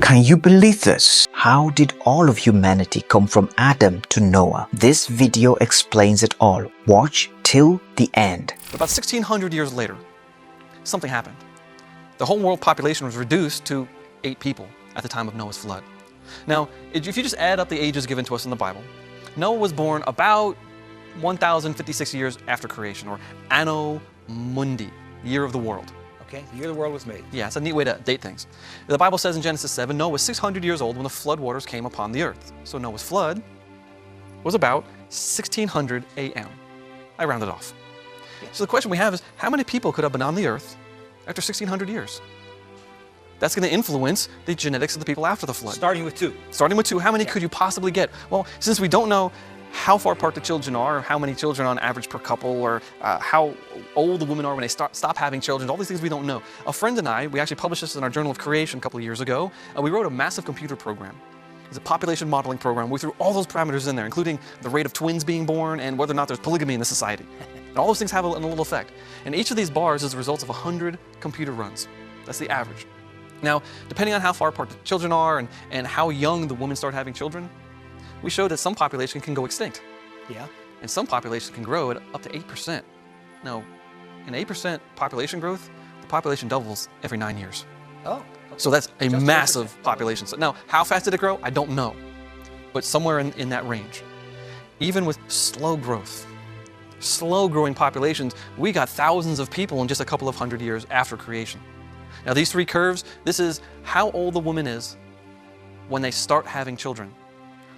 Can you believe this? How did all of humanity come from Adam to Noah? This video explains it all. Watch till the end. About 1,600 years later, something happened. The whole world population was reduced to 8 people at the time of Noah's flood. Now, if you just add up the ages given to us in the Bible, Noah was born about 1,056 years after creation, or Anno Mundi, year of the world. Okay, the year the world was made. Yeah, it's a neat way to date things. The Bible says in Genesis 7, Noah was 600 years old when the flood waters came upon the earth. So Noah's flood was about 1600 AM. I rounded off. Yeah. So the question we have is, how many people could have been on the earth after 1600 years? That's going to influence the genetics of the people after the flood. Starting with 2. Starting with 2, how many could you possibly get? Well, since we don't know how far apart the children are, or how many children on average per couple, or how old the women are when they stop having children, all these things we don't know. A friend and I, we actually published this in our Journal of Creation a couple of years ago, and we wrote a massive computer program. It's a population modeling program. We threw all those parameters in there, including the rate of twins being born and whether or not there's polygamy in the society. And all those things have a little effect. And each of these bars is the result of 100 computer runs. That's the average. Now, depending on how far apart the children are and how young the women start having children, we showed that some population can go extinct. Yeah. And some population can grow at up to 8%. Now, in 8% population growth, the population doubles every 9 years. Oh. Okay. So that's a Just massive 8%. population. So now, how fast did it grow? I don't know. But somewhere in that range. Even with slow growth, slow growing populations, we got thousands of people in just a couple of hundred years after creation. Now these 3 curves, this is how old the woman is when they start having children.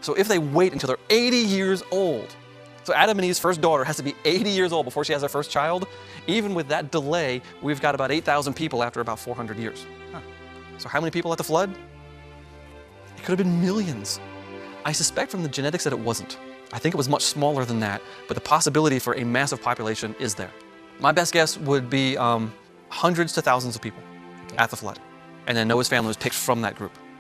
So if they wait until they're 80 years old, so Adam and Eve's first daughter has to be 80 years old before she has her first child, even with that delay, we've got about 8,000 people after about 400 years. Huh. So how many people at the flood? It could have been millions. I suspect from the genetics that it wasn't. I think it was much smaller than that, but the possibility for a massive population is there. My best guess would be hundreds to thousands of people at the flood. And then Noah's family was picked from that group.